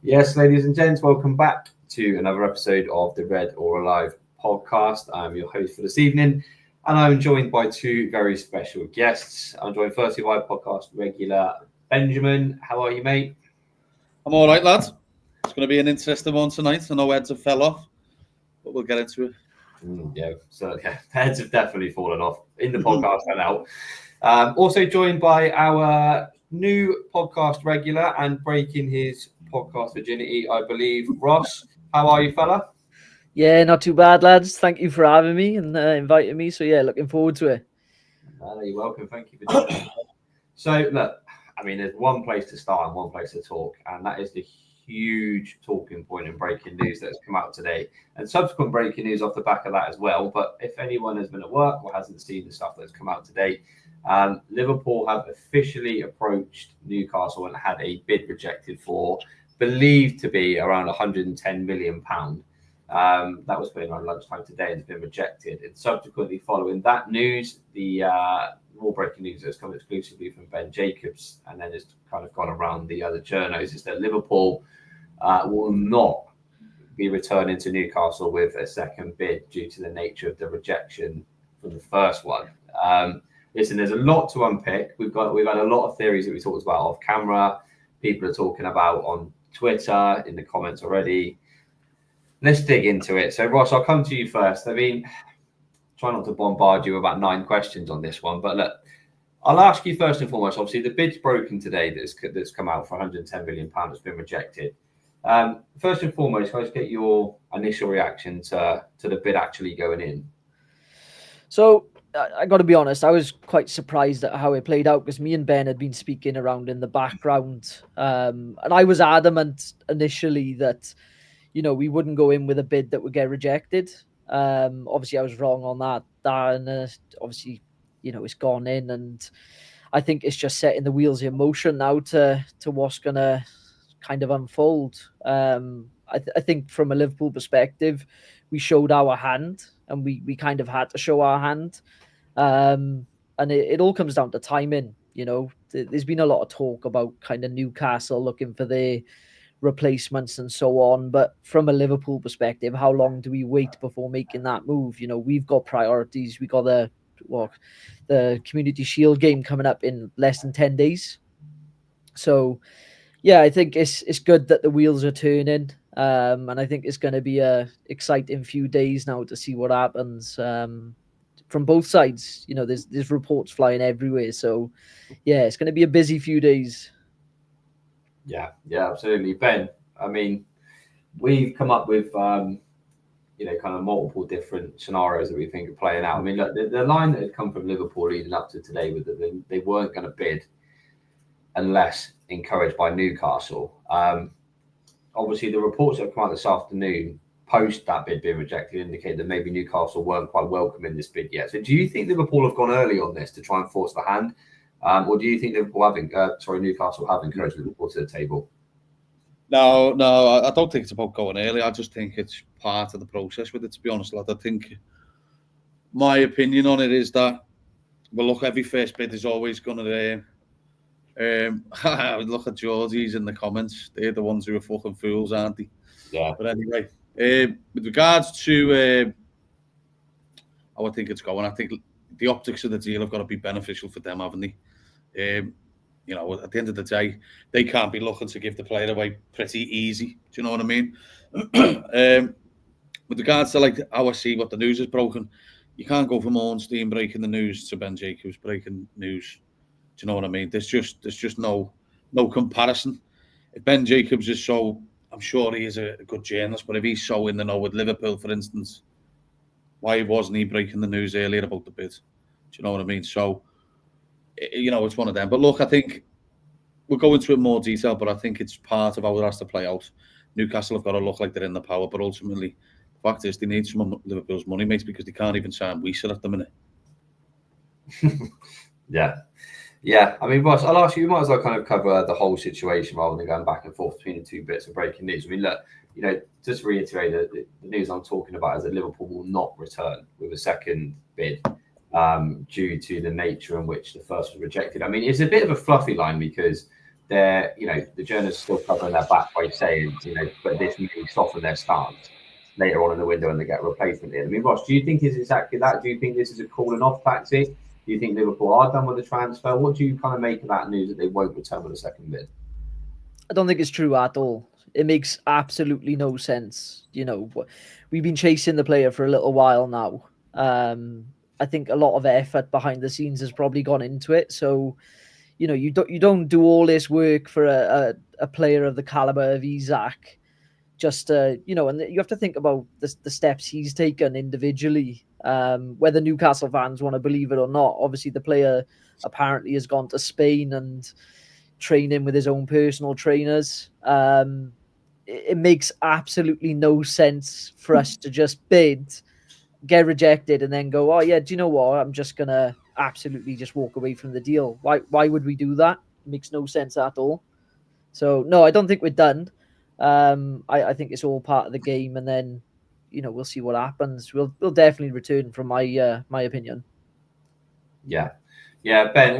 Yes, ladies and gents, welcome back to another episode of the Red or Alive podcast. I'm your host for this evening, and I'm joined by two very special guests. I'm joined firstly by podcast regular Benjamin. How are you, mate? I'm all right, lads. It's going to be an interesting one tonight. I know heads have fell off, but we'll get into it. Heads have definitely fallen off in the podcast now. Also joined by our new podcast regular and breaking his podcast virginity, I believe, Ross. How are you, fella? Yeah, not too bad, lads. Thank you for having me and inviting me. So, looking forward to it. You're welcome. Thank you for joining us. So, look, I mean, there's one place to start and one place to talk, and that is the huge talking point and breaking news that has come out today, and subsequent breaking news off the back of that as well. But if anyone has been at work or hasn't seen the stuff that's come out today, Liverpool have officially approached Newcastle and had a bid rejected for believed to be around £110 million. That was put in around lunchtime today and has been rejected. And subsequently following that news, the more breaking news has come exclusively from Ben Jacobs, and then it's kind of gone around the other journos, is that Liverpool will not be returning to Newcastle with a second bid due to the nature of the rejection from the first one. Listen, there's a lot to unpick. We've had a lot of theories that we talked about off camera. People are talking about on Twitter, in the comments already. Let's dig into it. So, Ross, I'll come to you first. I mean, try not to bombard you with about 9 questions on this one, but look, I'll ask you first and foremost. Obviously, the bid's broken today that's come out for £110 million has been rejected. First and foremost, can I just get your initial reaction to the bid actually going in? So, I got to be honest, I was quite surprised at how it played out because me and Ben had been speaking around in the background. And I was adamant initially that, we wouldn't go in with a bid that would get rejected. Obviously, I was wrong on that. And obviously, it's gone in. And I think it's just setting the wheels in motion now to what's going to kind of unfold. I think from a Liverpool perspective, we showed our hand and we kind of had to show our hand. And it all comes down to timing. There's been a lot of talk about kind of Newcastle looking for their replacements and so on. But from a Liverpool perspective, how long do we wait before making that move? We've got priorities. We got the Community Shield game coming up in less than 10 days. So, yeah, I think it's good that the wheels are turning. And I think it's going to be a exciting few days now to see what happens. From both sides, there's reports flying everywhere. So, yeah, it's going to be a busy few days. Yeah, absolutely. Ben, I mean, we've come up with, kind of multiple different scenarios that we think are playing out. I mean, look, the line that had come from Liverpool leading up to today was that they weren't going to bid unless encouraged by Newcastle. Obviously, the reports that have come out this afternoon post that bid being rejected indicate that maybe Newcastle weren't quite welcoming this bid yet. So do you think Liverpool have gone early on this to try and force the hand? Or do you think Newcastle have encouraged Liverpool to the table? No, I don't think it's about going early. I just think it's part of the process with it, to be honest, lad. I think my opinion on it is that, well, look, every first bid is always going to... look at Geordies in the comments. They're the ones who are fucking fools, aren't they? Yeah. But anyway, with regards to how I think it's going, I think the optics of the deal have got to be beneficial for them, haven't they? At the end of the day, they can't be looking to give the player away pretty easy. Do you know what I mean? With regards to how I see what the news is broken, you can't go from Ornstein breaking the news to Ben Jacobs breaking news. Do you know what I mean? There's just no comparison. If Ben Jacobs is so, I'm sure he is a good journalist, but if he's so in the know with Liverpool, for instance, why wasn't he breaking the news earlier about the bid? Do you know what I mean? So, it's one of them. But look, I think we'll go into it in more detail, but I think it's part of how it has to play out. Newcastle have got to look like they're in the power, but ultimately, the fact is they need some of Liverpool's money, mates, because they can't even sign Weiser at the minute. Yeah. I mean, Ross, I'll ask you, we might as well kind of cover the whole situation rather than going back and forth between the two bits of breaking news. I mean, look, just to reiterate, the news I'm talking about is that Liverpool will not return with a second bid due to the nature in which the first was rejected. I mean, it's a bit of a fluffy line because the journalists are still covering their back by saying, but this may soften their stance later on in the window and they get a replacement in. I mean, Ross, do you think it's exactly that? Do you think this is a cooling off tactic? Do you think Liverpool are done with the transfer? What do you kind of make of that news that they won't return with a second bid? I don't think it's true at all. It makes absolutely no sense. We've been chasing the player for a little while now. I think a lot of effort behind the scenes has probably gone into it. So, you don't do all this work for a player of the caliber of Isak. Just and you have to think about the steps he's taken individually. Whether Newcastle fans want to believe it or not, obviously the player apparently has gone to Spain and training with his own personal trainers. It makes absolutely no sense for us to just bid, get rejected, and then go, oh yeah, do you know what? I'm just gonna absolutely just walk away from the deal. Why would we do that? It makes no sense at all. So no, I don't think we're done. I think it's all part of the game, and then we'll see what happens. We'll definitely return, from my opinion. Yeah, Ben.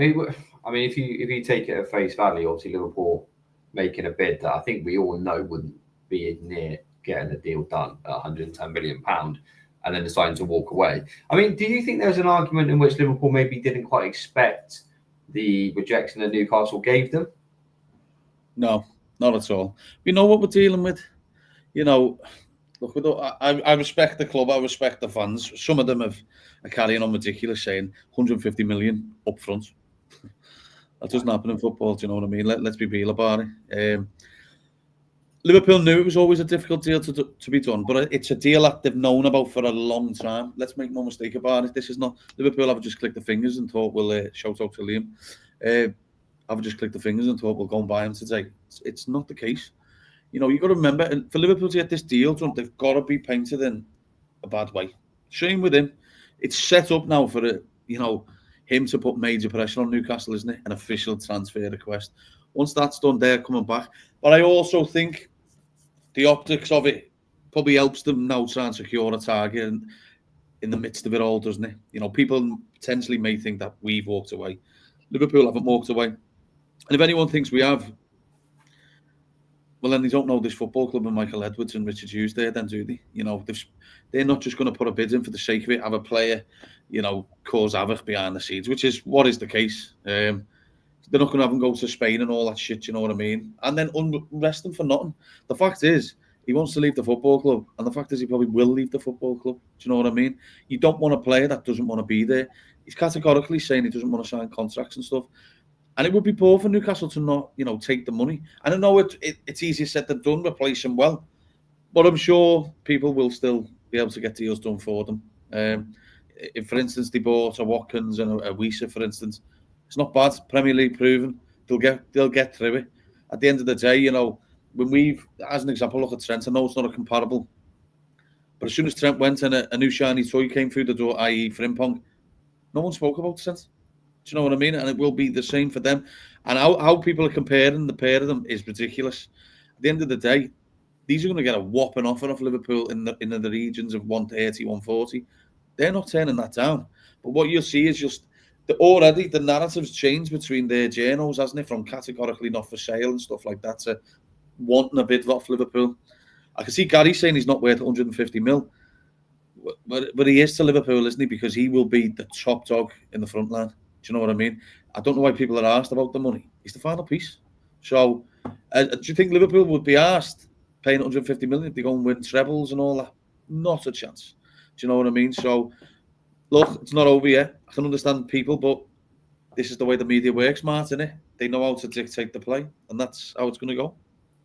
I mean, if you take it at face value, obviously Liverpool making a bid that I think we all know wouldn't be near getting the deal done at £110 million, and then deciding to walk away. I mean, do you think there's an argument in which Liverpool maybe didn't quite expect the rejection that Newcastle gave them? No, not at all. We know what we're dealing with. Look, I respect the club. I respect the fans. Some of them are carrying on ridiculous, saying 150 million up front. That doesn't happen in football. Do you know what I mean? Let's be real about it. Liverpool knew it was always a difficult deal to be done, but it's a deal that they've known about for a long time. Let's make no mistake about it. This is not Liverpool. I've just clicked the fingers and thought we'll shout out to Liam. I've just clicked the fingers and thought we'll go and buy him today. It's not the case. You've got to remember, for Liverpool to get this deal done, they've got to be painted in a bad way. Same with him. It's set up now for him to put major pressure on Newcastle, isn't it? An official transfer request. Once that's done, they're coming back. But I also think the optics of it probably helps them now try and secure a target in the midst of it all, doesn't it? People potentially may think that we've walked away. Liverpool haven't walked away. And if anyone thinks we have, well, then they don't know this football club and Michael Edwards and Richard Hughes there, then, do they? They're not just going to put a bid in for the sake of it, have a player, cause havoc behind the scenes, which is what is the case. They're not going to have him go to Spain and all that shit, you know what I mean? And then unrest him for nothing. The fact is, he wants to leave the football club, and the fact is he probably will leave the football club. Do you know what I mean? You don't want a player that doesn't want to be there. He's categorically saying he doesn't want to sign contracts and stuff. And it would be poor for Newcastle to not, take the money. And I know it's easier said than done, replace him well. But I'm sure people will still be able to get deals done for them. If, for instance, they bought a Watkins and a Wieser, for instance, it's not bad. Premier League proven. They'll get through it. At the end of the day, when we've, as an example, look at Trent, I know it's not a comparable. But as soon as Trent went and a new shiny toy came through the door, i.e. Frimpong, no one spoke about Trent. Do you know what I mean? And it will be the same for them. And how people are comparing the pair of them is ridiculous. At the end of the day, these are going to get a whopping offer off Liverpool in the regions of 130, 140. They're not turning that down. But what you'll see is just already the narrative's changed between their journals, hasn't it? From categorically not for sale and stuff like that to wanting a bid off Liverpool. I can see Gary saying he's not worth 150 mil. But he is to Liverpool, isn't he? Because he will be the top dog in the front line. Do you know what I mean? I don't know why people are asked about the money. He's the final piece. So, do you think Liverpool would be asked paying 150 million if they go and win trebles and all that? Not a chance. Do you know what I mean? So, look, it's not over yet. I can understand people, but this is the way the media works, Martin. They know how to dictate the play, and that's how it's going to go.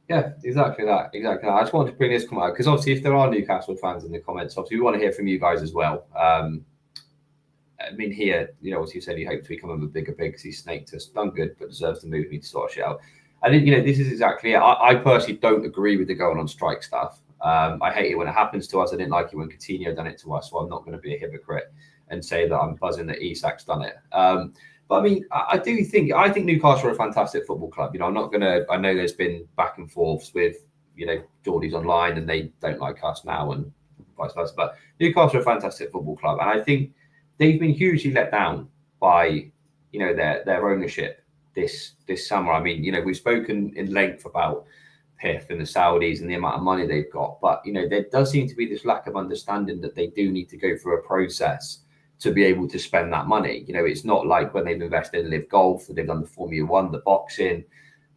Yeah, exactly that. I just wanted to bring this comment out because obviously, if there are Newcastle fans in the comments, obviously we want to hear from you guys as well. I mean, here, as you said, he hoped to become a bigger big because he snaked us. Done good, but deserves to move. Need to sort of shit out. I think, this is exactly it. I personally don't agree with the going on strike stuff. I hate it when it happens to us. I didn't like it when Coutinho done it to us, so I'm not going to be a hypocrite and say that I'm buzzing that Isak's done it. But I mean, I think Newcastle are a fantastic football club. I'm not going to. I know there's been back and forths with Geordies online, and they don't like us now, and vice versa. But Newcastle are a fantastic football club, and I think they've been hugely let down by their ownership this summer. I mean, we've spoken in length about PIF and the Saudis and the amount of money they've got, but there does seem to be this lack of understanding that they do need to go through a process to be able to spend that money. It's not like when they've invested in Live Golf, they've done the Formula One, the boxing,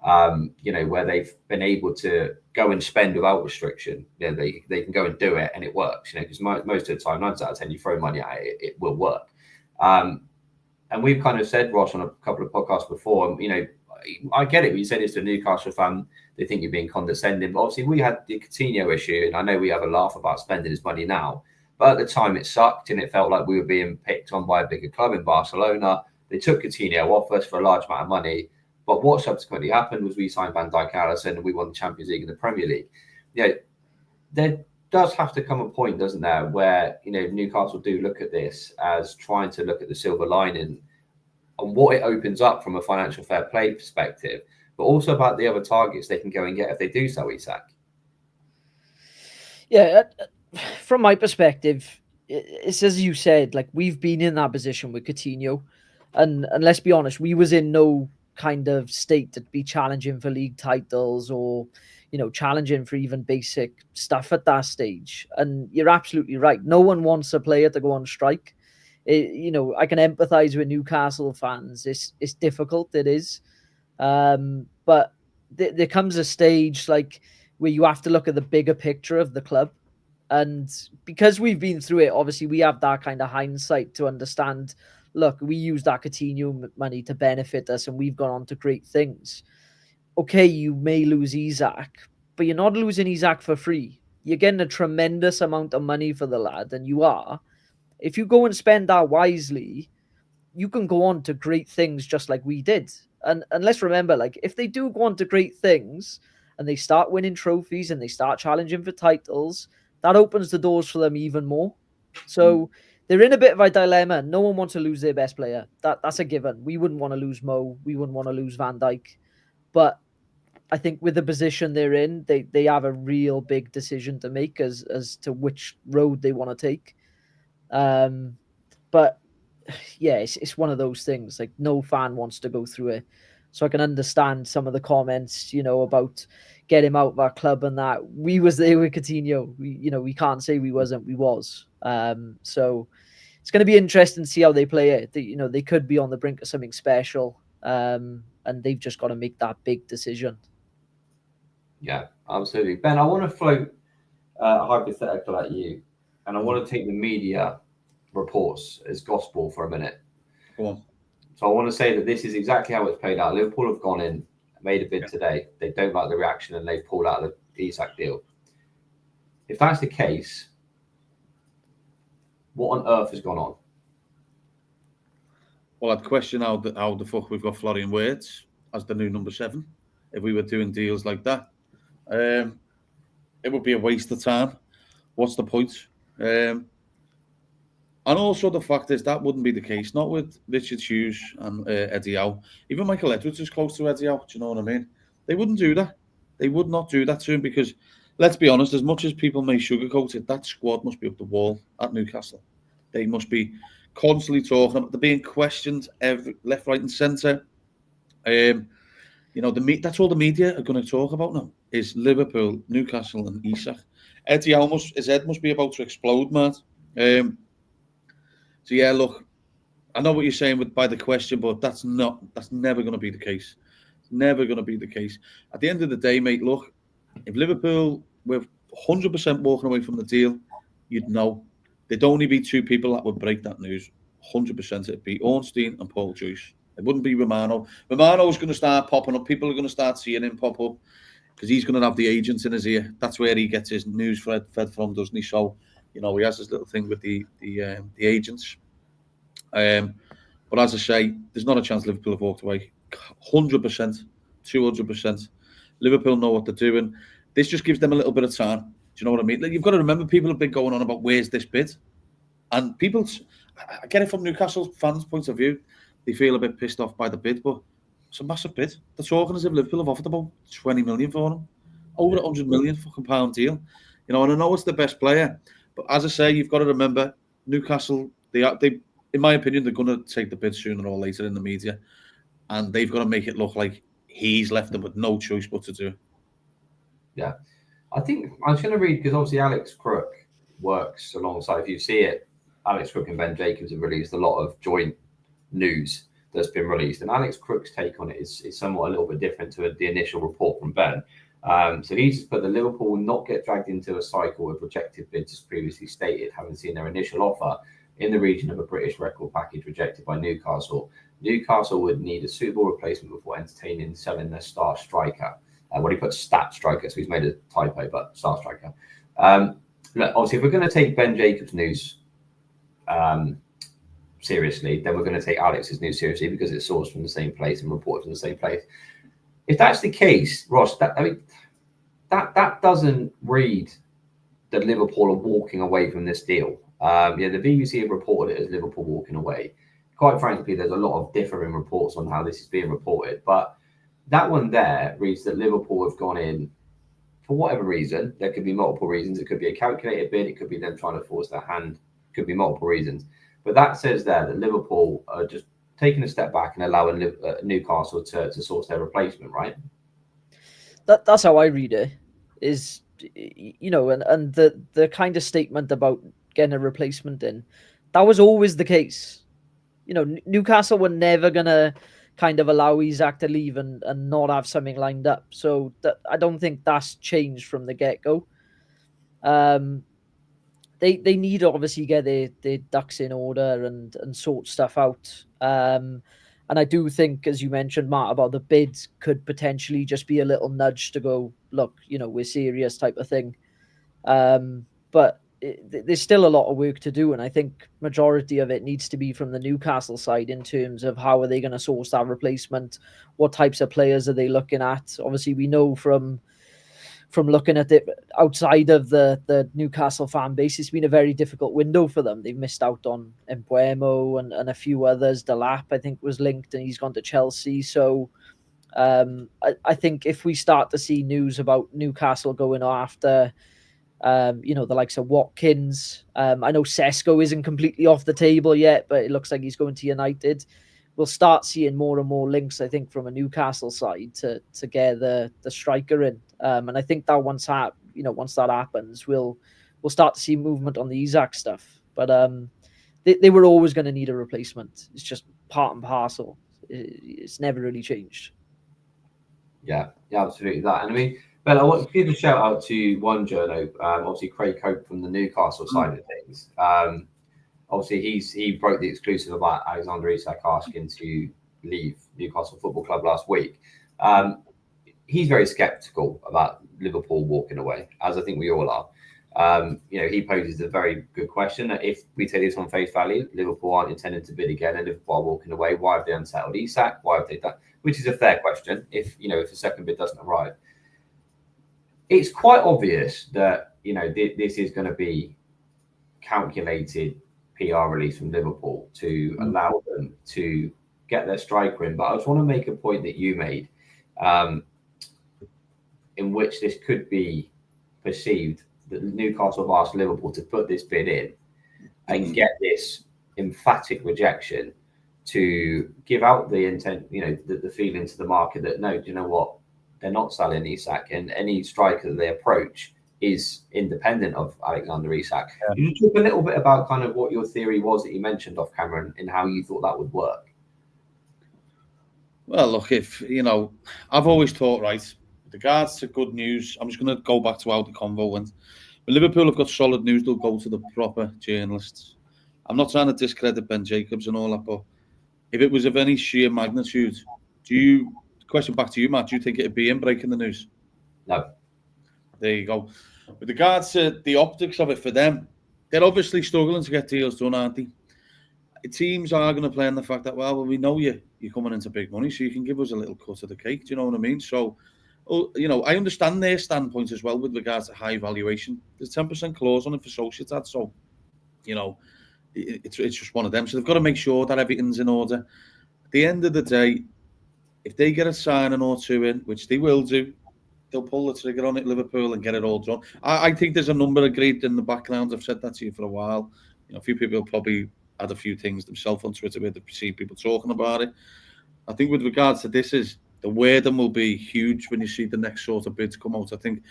where they've been able to go and spend without restriction. They can go and do it and it works, because most of the time, 9 out of 10, you throw money at it, it will work. And we've kind of said, Ross, on a couple of podcasts before, I get it. You said it's to a Newcastle fan, they think you're being condescending, but obviously we had the Coutinho issue, and I know we have a laugh about spending his money now, but at the time it sucked and it felt like we were being picked on by a bigger club in Barcelona. They took Coutinho off us for a large amount of money. But what subsequently happened was we signed Van Dijk, Alisson, and we won the Champions League and the Premier League. There does have to come a point, doesn't there, where Newcastle do look at this as trying to look at the silver lining and what it opens up from a financial fair play perspective, but also about the other targets they can go and get if they do sell Isak. Yeah, from my perspective, it's as you said, like we've been in that position with Coutinho, and let's be honest, we was in no kind of state to be challenging for league titles or challenging for even basic stuff at that stage. And you're absolutely right, no one wants a player to go on strike. I can empathize with Newcastle fans. It's difficult, it is, but there comes a stage like where you have to look at the bigger picture of the club. And because we've been through it, obviously we have that kind of hindsight to understand, look, we used that Coutinho money to benefit us and we've gone on to great things. Okay, you may lose Isak, but you're not losing Isak for free. You're getting a tremendous amount of money for the lad, and you are. If you go and spend that wisely, you can go on to great things just like we did. And let's remember, like, if they do go on to great things and they start winning trophies and they start challenging for titles, that opens the doors for them even more. So they're in a bit of a dilemma. No one wants to lose their best player. That's a given. We wouldn't want to lose Mo. We wouldn't want to lose Van Dijk. But I think with the position they're in, they have a real big decision to make as to which road they want to take. But yeah, it's one of those things. Like, no fan wants to go through it. So I can understand some of the comments, about get him out of our club and that. We was there with Coutinho. We can't say we wasn't. We was. So it's going to be interesting to see how they play it. They could be on the brink of something special, and they've just got to make that big decision. Yeah, absolutely. Ben, I want to float a hypothetical at you, and I want to take the media reports as gospel for a minute. Go on. So I want to say that this is exactly how it's played out. Liverpool have gone in, made a bid today. They don't like the reaction and they've pulled out of the Isak deal. If that's the case, what on earth has gone on? Well, I'd question how the fuck we've got Florian Wirtz as the new number 7 if we were doing deals like that. It would be a waste of time. What's the point? And also the fact is that wouldn't be the case. Not with Richard Hughes and Eddie Howe. Even Michael Edwards is close to Eddie Howe. Do you know what I mean? They wouldn't do that. They would not do that to him because, let's be honest, as much as people may sugarcoat it, that squad must be up the wall at Newcastle. They must be constantly talking. They're being questioned every left, right, and centre. That's all the media are going to talk about now is Liverpool, Newcastle, and Isak. Eddie Howe his head must be about to explode, man. So yeah, look, I know what you're saying by the question, but that's never going to be the case. It's never going to be the case. At the end of the day, mate, look, if Liverpool were 100% walking away from the deal, you'd know. There'd only be 2 people that would break that news. 100% it'd be Ornstein and Paul Joyce. It wouldn't be Romano. Romano's going to start popping up. People are going to start seeing him pop up because he's going to have the agents in his ear. That's where he gets his news fed from, doesn't he? So, he has this little thing with the agents. But as I say, there's not a chance Liverpool have walked away. 100%, 200%. Liverpool know what they're doing. This just gives them a little bit of time. Do you know what I mean? Like, you've got to remember, people have been going on about where's this bid, and I get it from Newcastle fans' point of view. They feel a bit pissed off by the bid, but it's a massive bid. They're talking as if Liverpool have offered about 20 million for him, over 100 million fucking pound deal. And I know it's the best player, but as I say, you've got to remember Newcastle. They in my opinion, they're going to take the bid sooner or later in the media. and they've got to make it look like he's left them with no choice but to do it. Yeah. I think I was going to read, because obviously Alex Crook works alongside, if you see it, Alex Crook and Ben Jacobs have released a lot of joint news that's been released. And Alex Crook's take on it is somewhat a little bit different to the initial report from Ben. So he's just put that Liverpool will not get dragged into a cycle of rejected bids, as previously stated, having seen their initial offer in the region of a British record package rejected by Newcastle. Newcastle would need a suitable replacement before entertaining selling their star striker. He put stat striker, so he's made a typo, but star striker. Look, obviously, if we're going to take Ben Jacobs' news seriously, then we're going to take Alex's news seriously, because it's sourced from the same place and reported from the same place. If that's the case, Ross, that doesn't read that Liverpool are walking away from this deal. The BBC have reported it as Liverpool walking away. Quite frankly, there's a lot of differing reports on how this is being reported, but that one there reads that Liverpool have gone in for whatever reason. There could be multiple reasons. It could be a calculated bid. It could be them trying to force their hand. It could be multiple reasons. But that says there that Liverpool are just taking a step back and allowing Newcastle to source their replacement, right? That's how I read it. Is, and the kind of statement about getting a replacement in, that was always the case. Newcastle were never gonna kind of allow Isak to leave and not have something lined up. So I don't think that's changed from the get-go. They need to obviously get their ducks in order and sort stuff out. And I do think, as you mentioned, Matt, about the bids could potentially just be a little nudge to go, look, we're serious type of thing. But there's still a lot of work to do, and I think majority of it needs to be from the Newcastle side in terms of how are they going to source that replacement, what types of players are they looking at. Obviously, we know from looking at it outside of the Newcastle fan base, it's been a very difficult window for them. They've missed out on Mbeumo and a few others. Delap, I think, was linked, and he's gone to Chelsea. So I think if we start to see news about Newcastle going after the likes of Watkins. I know Sesko isn't completely off the table yet, but it looks like he's going to United. We'll start seeing more and more links, I think, from a Newcastle side to get the striker in. And I think that once that happens, we'll start to see movement on the Isak stuff. But they were always going to need a replacement. It's just part and parcel. It's never really changed. Yeah, absolutely that. And I mean, Ben, I want to give a shout out to one journo, obviously Craig Cope from the Newcastle side of things. Obviously, he broke the exclusive about Alexander Isak asking to leave Newcastle Football Club last week. He's very sceptical about Liverpool walking away, as I think we all are. He poses a very good question. If we take this on face value, Liverpool aren't intending to bid again and Liverpool are walking away. Why have they unsettled Isak? Why have they done? Which is a fair question if a second bid doesn't arrive. It's quite obvious that, this is going to be calculated PR release from Liverpool to allow them to get their striker in. But I just want to make a point that you made, in which this could be perceived that Newcastle have asked Liverpool to put this bid in and get this emphatic rejection to give out the intent, the feeling to the market that, no, do you know what? They're not selling Isak, and any striker that they approach is independent of Alexander Isak. Yeah. Can you talk a little bit about kind of what your theory was that you mentioned off camera and how you thought that would work? Well, look, I've always thought, right, with regards to good news, I'm just going to go back to how the convo went. When Liverpool have got solid news, they'll go to the proper journalists. I'm not trying to discredit Ben Jacobs and all that, but if it was of any sheer magnitude, question back to you, Matt, do you think it'd be him breaking the news? No. There you go. With regards to the optics of it for them, they're obviously struggling to get deals done, aren't they? Teams are going to play on the fact that, well, we know you're coming into big money, so you can give us a little cut of the cake. Do you know what I mean? So, I understand their standpoint as well with regards to high valuation. There's 10% clause on it for Sociedad, so, it's just one of them. So they've got to make sure that everything's in order. At the end of the day, if they get a signing or two in, which they will do, they'll pull the trigger on it, Liverpool, and get it all done. I think there's a number agreed in the background. I've said that to you for a while. A few people probably had a few things themselves on Twitter where they've seen people talking about it. I think with regards to this, is the wording will be huge when you see the next sort of bids come out. I think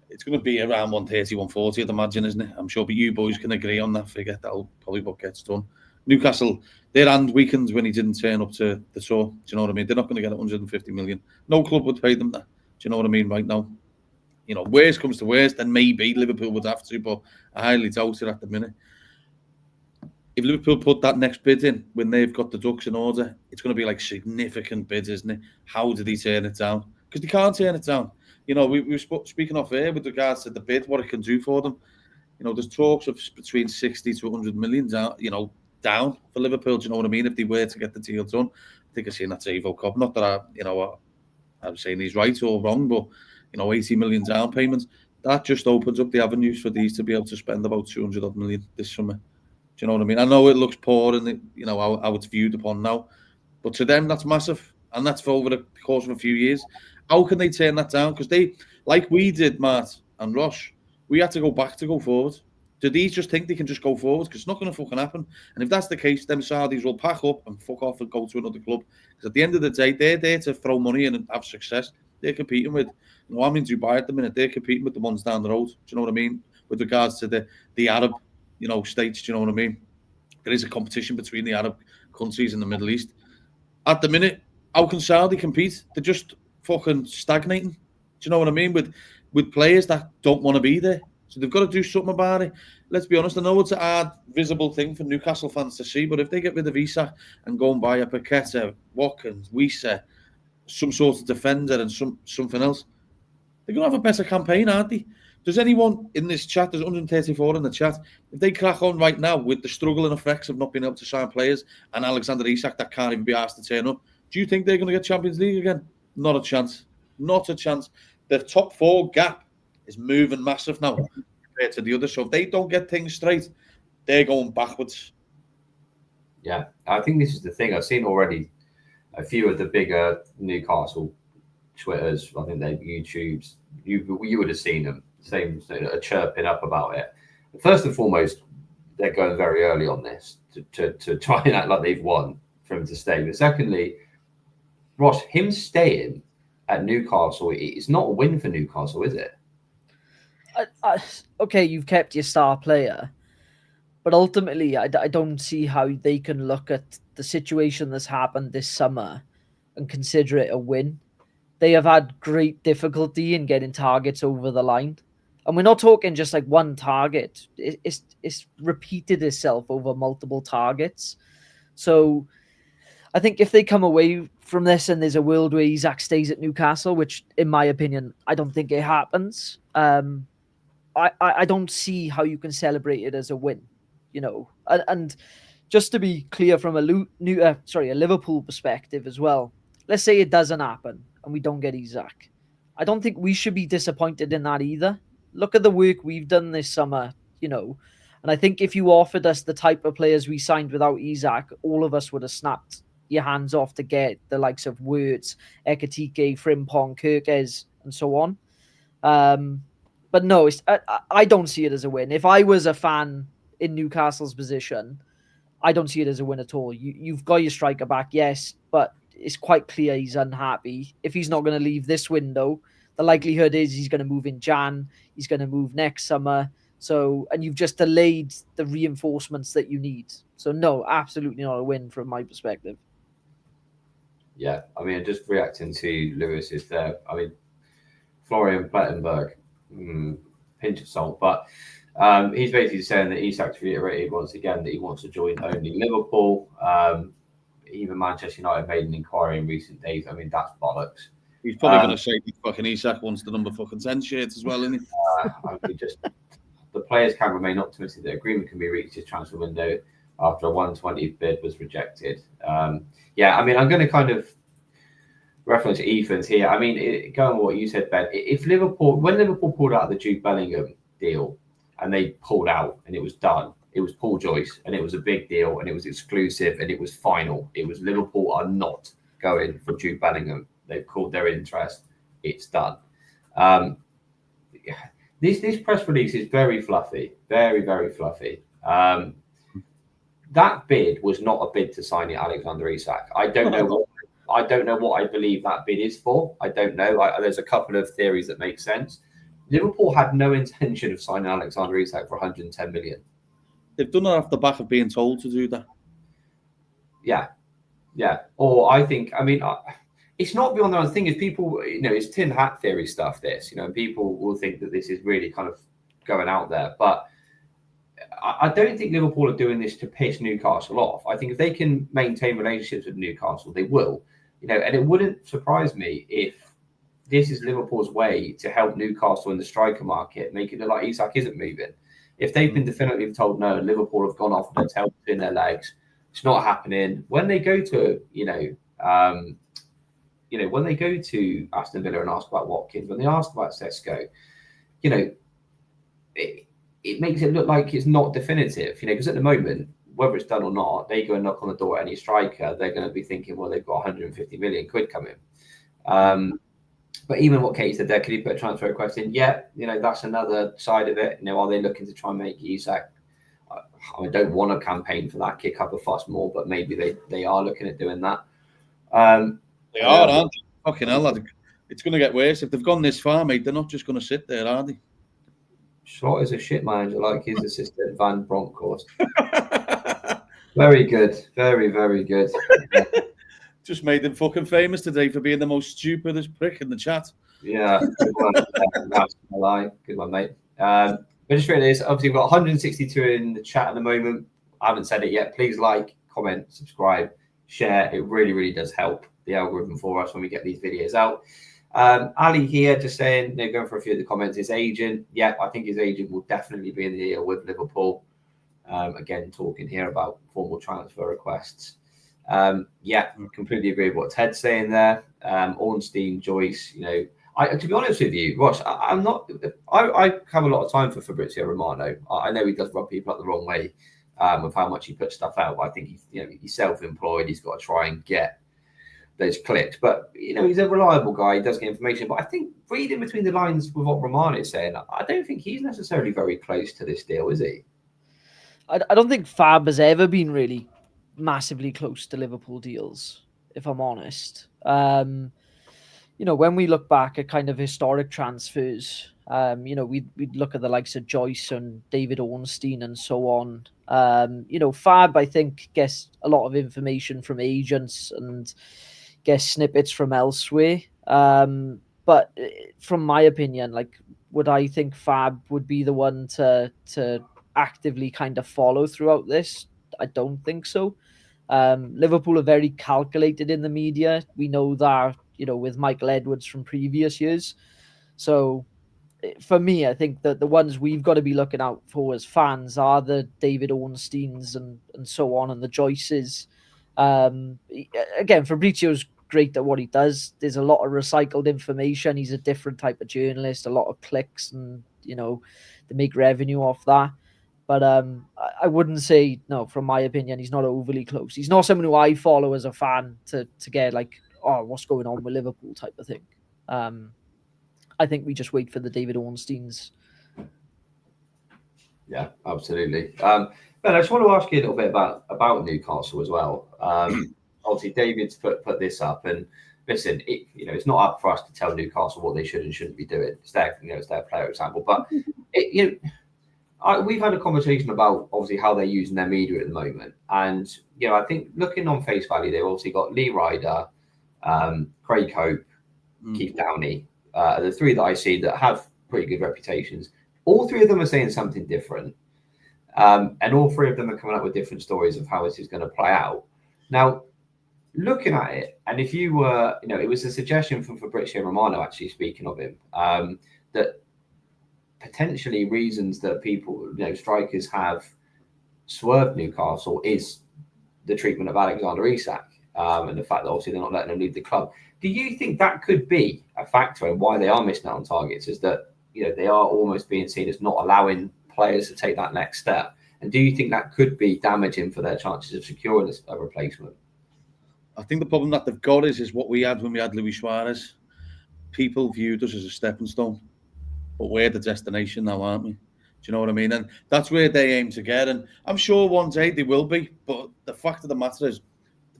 it's going to be around 130, 140, I'd imagine, isn't it? I'm sure, but you boys can agree on that figure. That'll probably what gets done. Newcastle, their hand weakened when he didn't turn up to the tour. Do you know what I mean? They're not going to get 150 million. No club would pay them that. Do you know what I mean right now? You know, worst comes to worst, then maybe Liverpool would have to, but I highly doubt it at the minute. If Liverpool put that next bid in when they've got the ducks in order, it's going to be like significant bids, isn't it? How did he turn it down? Because they can't turn it down. You know, we were speaking off air with regards to the bid, what it can do for them. You know, there's talks of between 60 to 100 million down, down for Liverpool. Do you know what I mean? If they were to get the deal done, I think I've seen that Evo Cup. Not that I'm saying he's right or wrong, but 80 million down payments. That just opens up the avenues for these to be able to spend about 200 odd million this summer. Do you know what I mean? I know it looks poor and how it's viewed upon now, but to them that's massive, and that's for over the course of a few years. How can they turn that down? Because they, like we did, Matt and Ross, we had to go back to go forward. Do these just think they can just go forward? Because it's not going to fucking happen. And if that's the case, them Saudis will pack up and fuck off and go to another club. Because at the end of the day, they're there to throw money in and have success. They're competing with, I'm in Dubai at the minute. They're competing with the ones down the road. Do you know what I mean? With regards to the Arab, states. Do you know what I mean? There is a competition between the Arab countries and the Middle East. At the minute, how can Saudi compete? They're just fucking stagnating. Do you know what I mean? With players that don't want to be there. So they've got to do something about it. Let's be honest, I know it's a hard, visible thing for Newcastle fans to see, but if they get rid of Isak and go and buy a Paqueta, Watkins, Wiese, some sort of defender and something else, they're going to have a better campaign, aren't they? Does anyone in this chat, there's 134 in the chat, if they crack on right now with the struggling effects of not being able to sign players and Alexander Isak that can't even be asked to turn up, do you think they're going to get Champions League again? Not a chance. Not a chance. The top four gap is moving massive now compared to the others. So if they don't get things straight, they're going backwards. Yeah, I think this is the thing. I've seen already a few of the bigger Newcastle Twitters, I think they're YouTubes. You would have seen them, are chirping up about it. First and foremost, they're going very early on this to try and act like they've won for him to stay. But secondly, Ross, him staying at Newcastle, it's not a win for Newcastle, is it? Okay, you've kept your star player, but ultimately, I don't see how they can look at the situation that's happened this summer and consider it a win. They have had great difficulty in getting targets over the line. And we're not talking just like one target. It's repeated itself over multiple targets. So I think if they come away from this and there's a world where Isak stays at Newcastle, which in my opinion, I don't think it happens, I don't see how you can celebrate it as a win, And just to be clear from a Liverpool perspective as well, let's say it doesn't happen and we don't get Isak. I don't think we should be disappointed in that either. Look at the work we've done this summer, and I think if you offered us the type of players we signed without Isak, all of us would have snapped your hands off to get the likes of Wirtz, Ekitike, Frimpong, Kirkes, and so on. But no, I don't see it as a win. If I was a fan in Newcastle's position, I don't see it as a win at all. You've got your striker back, yes, but it's quite clear he's unhappy. If he's not going to leave this window, the likelihood is he's going to move in Jan. He's going to move next summer. And you've just delayed the reinforcements that you need. So no, absolutely not a win from my perspective. Yeah, I mean, just reacting to Lewis's there. I mean, Florian Plettenberg, pinch of salt, but he's basically saying that Isak's reiterated once again that he wants to join only Liverpool. Even Manchester United made an inquiry in recent days. I mean, that's bollocks. He's probably going to say fucking Isak wants the number fucking 10 shirts as well, isn't he? I mean, the players can remain optimistic that agreement can be reached this transfer window after a 120 bid was rejected. Yeah, I mean, I'm going to kind of reference Ethan's here. I mean, going on what you said, Ben, when Liverpool pulled out of the Jude Bellingham deal and they pulled out and it was done, it was Paul Joyce and it was a big deal and it was exclusive and it was final. It was Liverpool are not going for Jude Bellingham. They've called their interest. It's done. This press release is very fluffy, very, very fluffy. That bid was not a bid to sign Alexander Isak. I don't know I don't know what I believe that bid is for. I don't know. There's a couple of theories that make sense. Liverpool had no intention of signing Alexander Isak for 110 million. They've done it off the back of being told to do that. Yeah. Or I think, it's not beyond the thing is people, it's tin hat theory stuff, this, and people will think that this is really kind of going out there. But I don't think Liverpool are doing this to piss Newcastle off. I think if they can maintain relationships with Newcastle, they will, and it wouldn't surprise me if this is Liverpool's way to help Newcastle in the striker market, make it look like Isak isn't moving. If they've been definitively told no, and Liverpool have gone off and their tail between their legs, it's not happening. When they go to, when they go to Aston Villa and ask about Watkins, when they ask about Sesko, it makes it look like it's not definitive, because at the moment, whether it's done or not, they go and knock on the door at any striker, they're going to be thinking, well, they've got 150 million quid coming. But even what Kate said there, could he put a transfer request in? Yeah, that's another side of it. Are they looking to try and make Isak? I don't want a campaign for that, kick up a fuss more, but maybe they are looking at doing that. They are, aren't they? Fucking hell, it's going to get worse. If they've gone this far, mate, they're not just going to sit there, are they? Slot is a shit manager like his assistant, Van Bronckhorst. Very good. Very, very good. Just made him fucking famous today for being the most stupidest prick in the chat. Yeah, good one. That's my lie. Good one, mate. But just really is, obviously, we've got 162 in the chat at the moment. I haven't said it yet. Please like, comment, subscribe, share. It really, really does help the algorithm for us when we get these videos out. Ali here just saying, going for a few of the comments, his agent. Yeah, I think his agent will definitely be in the deal with Liverpool. Again, talking here about formal transfer requests. Completely agree with what Ted's saying there. Ornstein, Joyce, to be honest with you, Ross, I have a lot of time for Fabrizio Romano. I know he does rub people up the wrong way with how much he puts stuff out. But I think he's self-employed. He's got to try and get those clicks. But he's a reliable guy. He does get information. But I think reading between the lines with what Romano is saying, I don't think he's necessarily very close to this deal, is he? I don't think Fab has ever been really massively close to Liverpool deals, if I'm honest. When we look back at kind of historic transfers, we'd look at the likes of Joyce and David Ornstein and so on. Fab, I think, gets a lot of information from agents and gets snippets from elsewhere. But from my opinion, would I think Fab would be the one to actively kind of follow throughout this? I don't think so. Liverpool are very calculated in the media. We know that, with Michael Edwards from previous years. So for me, I think that the ones we've got to be looking out for as fans are the David Ornsteins and so on, and the Joyces. Again, Fabrizio's great at what he does. There's a lot of recycled information. He's a different type of journalist, a lot of clicks, and they make revenue off that. But I wouldn't say, no, from my opinion, he's not overly close. He's not someone who I follow as a fan to get what's going on with Liverpool type of thing. I think we just wait for the David Ornsteins. Yeah, absolutely. Ben, I just want to ask you a little bit about Newcastle as well. Obviously, David's put this up, and listen, it's not up for us to tell Newcastle what they should and shouldn't be doing. It's their player example, but we've had a conversation about obviously how they're using their media at the moment, and I think looking on face value, they've obviously got Lee Ryder, Craig Hope, Keith Downey, the three that I see that have pretty good reputations. All three of them are saying something different, and all three of them are coming up with different stories of how this is going to play out. Now, looking at it, and if you were, it was a suggestion from Fabrizio Romano, actually, speaking of him, that potentially reasons that people, strikers have swerved Newcastle is the treatment of Alexander Isak, and the fact that obviously they're not letting him leave the club. Do you think that could be a factor in why they are missing out on targets, is that they are almost being seen as not allowing players to take that next step? And do you think that could be damaging for their chances of securing a replacement? I think the problem that they've got is what we had when we had Luis Suarez. People viewed us as a stepping stone, but we're the destination now, aren't we? Do you know what I mean? And that's where they aim to get. And I'm sure one day they will be. But the fact of the matter is,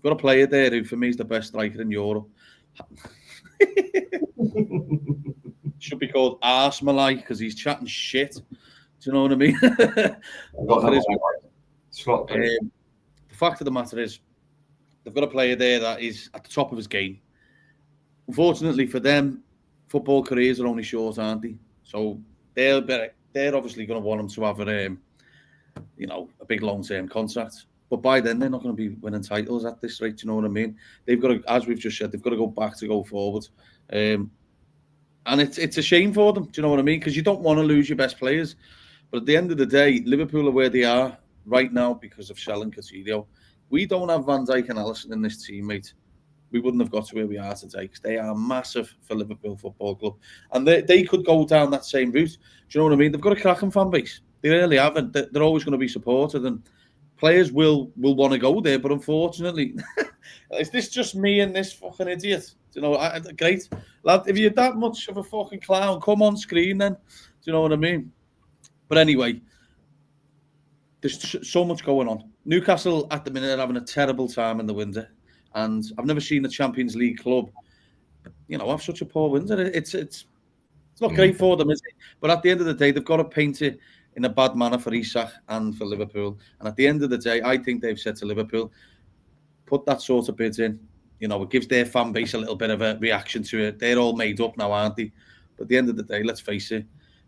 They've got a player there who, for me, is the best striker in Europe. Should be called Arse Malay because he's chatting shit. Do you know what I mean? The fact of the matter is, they've got a player there that is at the top of his game. Unfortunately for them, football careers are only short, aren't they? So they're obviously going to want him to have a big long-term contract. But by then, they're not going to be winning titles at this rate. Do you know what I mean? They've got to, as we've just said, they've got to go back to go forward. And it's a shame for them. Do you know what I mean? Because you don't want to lose your best players. But at the end of the day, Liverpool are where they are right now because of selling Coutinho. We don't have Van Dijk and Alisson in this team, mate. We wouldn't have got to where we are today because they are massive for Liverpool Football Club. And they could go down that same route. Do you know what I mean? They've got a cracking fan base. They really haven't. They're always going to be supported, and players will want to go there. But unfortunately, is this just me and this fucking idiot? Do you know, great. Lad, if you're that much of a fucking clown, come on screen then. Do you know what I mean? But anyway, there's so much going on. Newcastle at the minute are having a terrible time in the winter. And I've never seen a Champions League club, have such a poor winter. It's not great for them, is it? But at the end of the day, they've got to paint it in a bad manner for Isak and for Liverpool. And at the end of the day, I think they've said to Liverpool, put that sort of bids in. It gives their fan base a little bit of a reaction to it. They're all made up now, aren't they? But at the end of the day, let's face it,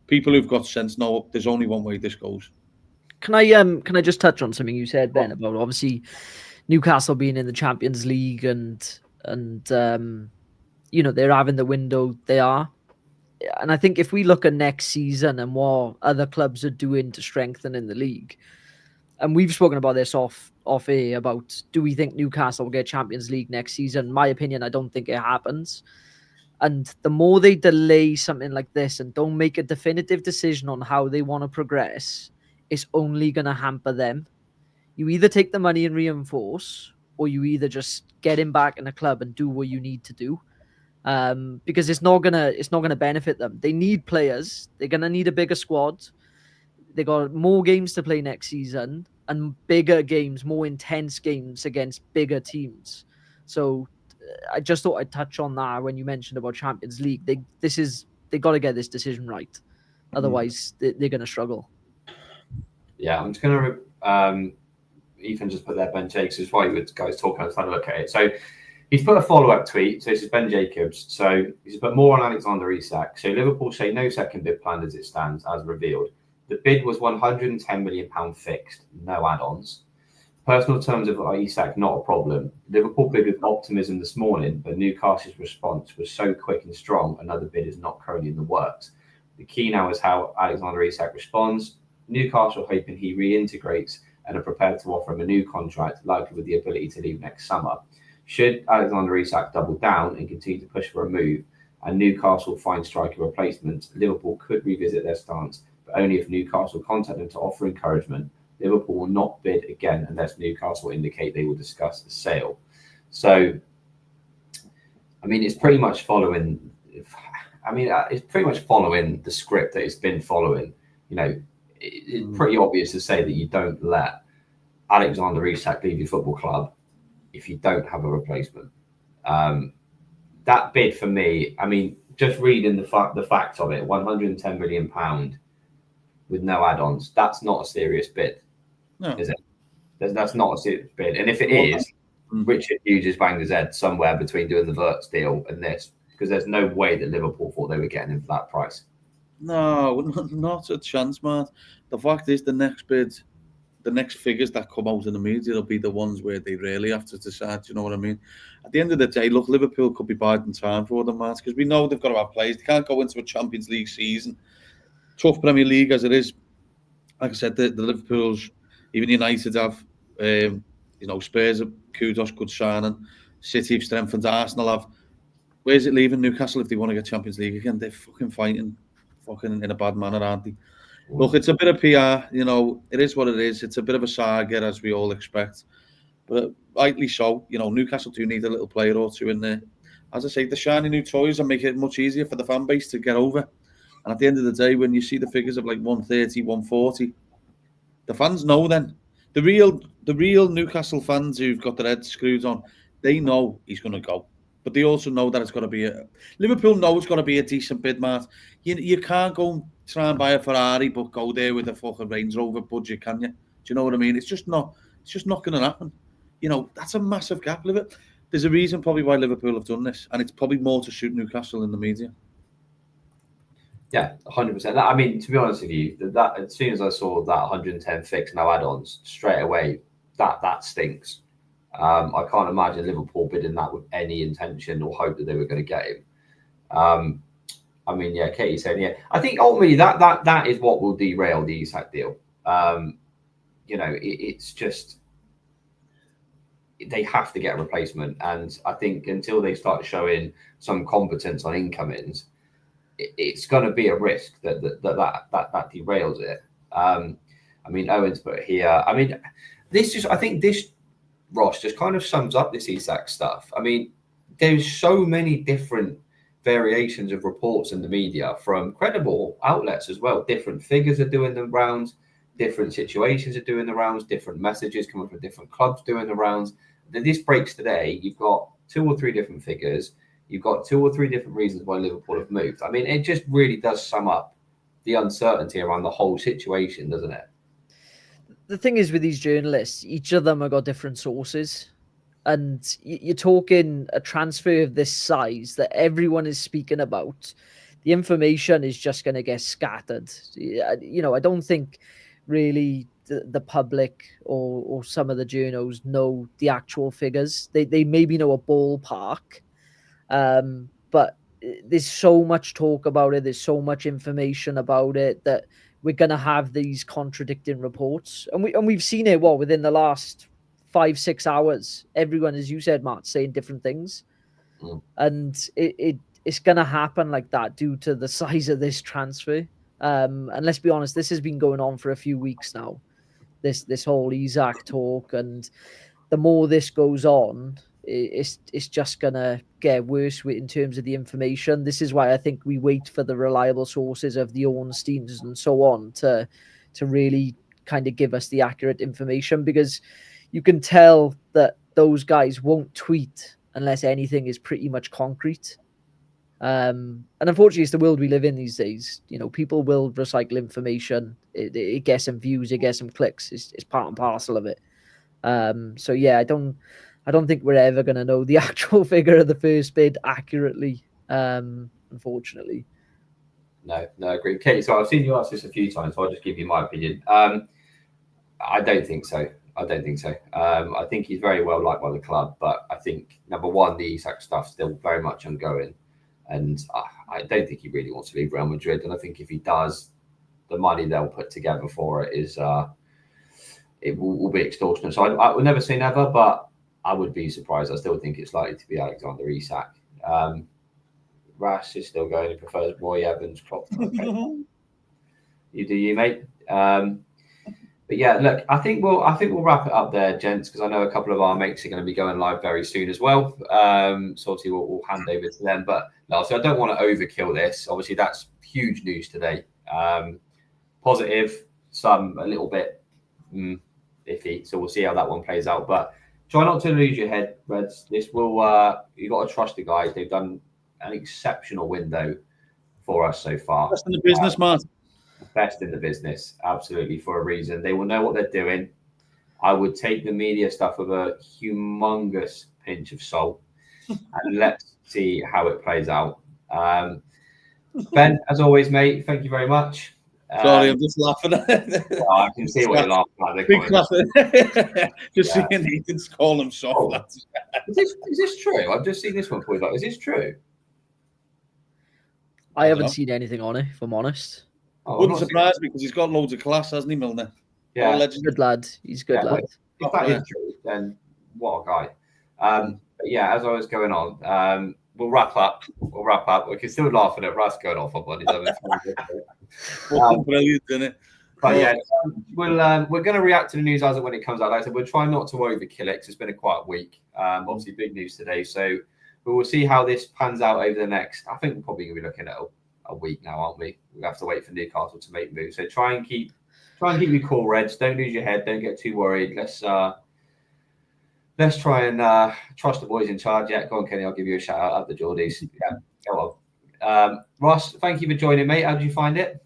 people who've got sense know there's only one way this goes. Can I just touch on something you said, Ben, about obviously Newcastle being in the Champions League and they're having the window they are. And I think if we look at next season and what other clubs are doing to strengthen in the league, and we've spoken about this off air about, do we think Newcastle will get Champions League next season? In my opinion, I don't think it happens. And the more they delay something like this and don't make a definitive decision on how they want to progress, it's only going to hamper them. You either take the money and reinforce, or you either just get him back in a club and do what you need to do. Because it's not gonna benefit them. They need players. They're gonna need a bigger squad. They got more games to play next season and bigger games, more intense games against bigger teams. So I just thought I'd touch on that when you mentioned about Champions League. They got to get this decision right, otherwise they're gonna struggle. Yeah, I'm just gonna. Ethan just put there, Ben Jacobs, is why you guys talking. I was trying to look at it. So he's put a follow-up tweet. So this is Ben Jacobs. So he's put more on Alexander Isak. So Liverpool say no second bid planned as it stands, as revealed. The bid was £110 million fixed, no add-ons. Personal terms of Isak, not a problem. Liverpool bid with optimism this morning, but Newcastle's response was so quick and strong, another bid is not currently in the works. The key now is how Alexander Isak responds. Newcastle hoping he reintegrates and are prepared to offer him a new contract, likely with the ability to leave next summer. Should Alexander Isak double down and continue to push for a move, and Newcastle find striker replacements, Liverpool could revisit their stance, but only if Newcastle contact them to offer encouragement. Liverpool will not bid again unless Newcastle indicate they will discuss the sale. So, I mean, it's pretty much following. It's pretty much following the script that it's been following. It's pretty obvious to say that you don't let Alexander Isak leave your football club if you don't have a replacement. That bid for me, just reading the facts of it, £110 million with no add-ons, that's not a serious bid, is it? That's not a serious bid. And if it is, Richard Hughes has banged his head somewhere between doing the Verts deal and this, because there's no way that Liverpool thought they were getting him for that price. No, not a chance, man. The fact is, the next bid, the next figures that come out in the media will be the ones where they really have to decide. You know what I mean? At the end of the day, look, Liverpool could be biding time for them, man, because we know they've got to have players. They can't go into a Champions League season, tough Premier League as it is. Like I said, the Liverpools, even United have, Spurs have kudos, good signing. City have strengthened. Arsenal have. Where's it leaving Newcastle if they want to get Champions League again? They're fucking fighting. In a bad manner, aren't they? Look, it's a bit of PR, it is what it is. It's a bit of a saga, as we all expect. But rightly so, Newcastle do need a little player or two in there. As I say, the shiny new toys are making it much easier for the fan base to get over. And at the end of the day, when you see the figures of like 130, 140, the fans know then. The real Newcastle fans who've got their heads screwed on, they know he's going to go. But they also know that it's going to be Liverpool know it's going to be a decent bid, Matt. You can't go and try and buy a Ferrari, but go there with a fucking Range Rover budget, can you? Do you know what I mean? It's just not going to happen. That's a massive gap. There's a reason probably why Liverpool have done this, and it's probably more to suit Newcastle in the media. Yeah, 100%. I mean, to be honest with you, that as soon as I saw that 110 fix, no add-ons, straight away, that stinks. I can't imagine Liverpool bidding that with any intention or hope that they were going to get him. I mean, yeah, Katie said, yeah. I think ultimately that is what will derail the Isak deal. It's just they have to get a replacement, and I think until they start showing some competence on incomings, it's going to be a risk that derails it. I mean, Owen's put here. I mean, I think this, Ross, just kind of sums up this Isak stuff. I mean, there's so many different variations of reports in the media from credible outlets as well. Different figures are doing the rounds, different situations are doing the rounds, different messages coming from different clubs doing the rounds. This breaks today. You've got 2 or 3 different figures. You've got 2 or 3 different reasons why Liverpool have moved. I mean, it just really does sum up the uncertainty around the whole situation, doesn't it? The thing is with these journalists, each of them have got different sources. And you're talking a transfer of this size that everyone is speaking about. The information is just going to get scattered. I don't think really the public or some of the journos know the actual figures. They maybe know a ballpark, but there's so much talk about it. There's so much information about it that we're going to have these contradicting reports. And we've seen it, within the last 5-6 hours, everyone, as you said, Matt, saying different things. And it's going to happen like that due to the size of this transfer. And let's be honest, this has been going on for a few weeks now, this whole Isak talk. And the more this goes on, it's just going to get worse in terms of the information. This is why I think we wait for the reliable sources of the Ornsteins and so on to really kind of give us the accurate information, because you can tell that those guys won't tweet unless anything is pretty much concrete. And unfortunately, it's the world we live in these days. People will recycle information. It gets some views, it gets some clicks. It's part and parcel of it. So yeah, I don't think we're ever going to know the actual figure of the first bid accurately, unfortunately. No, agree. Katie, so I've seen you ask this a few times, so I'll just give you my opinion. I don't think so. I think he's very well liked by the club, but I think, number one, the Isak stuff's still very much ongoing. And I don't think he really wants to leave Real Madrid. And I think if he does, the money they'll put together for it is it will be extortionate. So I would never say never, but I would be surprised. I still think it's likely to be Alexander Isak. Rash is still going. He prefers Roy Evans. Klopp. Okay. You do you, mate. But yeah, look, I think we'll wrap it up there, gents, because I know a couple of our mates are going to be going live very soon as well. So obviously we'll hand over to them. But no, so I don't want to overkill this. Obviously, that's huge news today. Positive, some a little bit iffy. So we'll see how that one plays out. But try not to lose your head, Reds. This will you got to trust the guys. They've done an exceptional window for us so far. Best in the business, man. Best in the business, absolutely, for a reason. They will know what they're doing. I would take the media stuff with a humongous pinch of salt, and let's see how it plays out. Ben, as always, mate, thank you very much. Sorry, I'm just laughing. Well, I can see what you're laughing at. Big laughing. Just seeing Nathan's call him soft. Is this true? I've just seen this one for you. Is this true? I haven't seen anything on it, if I'm honest. Wouldn't surprise me because he's got loads of class, hasn't he, Milner? Yeah, good lad. He's a good lad. If that is true, then what a guy. But yeah, as I was going on, we'll wrap up. We can still laugh at Russ going off on one. Brilliant, isn't it? But yeah, we're going to react to the news as and when it comes out. Like I said, we'll try not to overkill it because it's been a quiet week. Obviously, big news today. So we will see how this pans out over the next. I think we're probably going to be looking at a week now, aren't we? We have to wait for Newcastle to make moves. So try and keep Try and keep you cool, Reds. Don't lose your head. Don't get too worried. Let's try and trust the boys in charge. Yeah, go on, Kenny. I'll give you a shout out at the Geordies. Yeah, go on. Ross, thank you for joining me. How did you find it?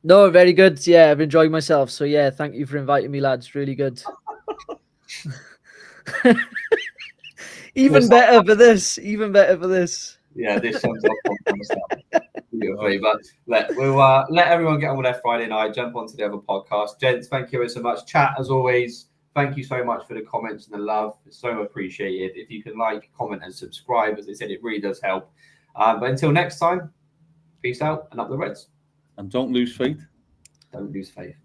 No, very good. Yeah, I've enjoyed myself. So yeah, thank you for inviting me, lads. Really good. Even better for this. Yeah, this sums up on kind of stuff beautifully. But we'll let everyone get on with their Friday night. Jump onto the other podcast. Gents, thank you so much. Chat, as always, thank you so much for the comments and the love. It's so appreciated. If you can like, comment, and subscribe, as I said, it really does help. But until next time, peace out and up the Reds. And don't lose faith. Don't lose faith.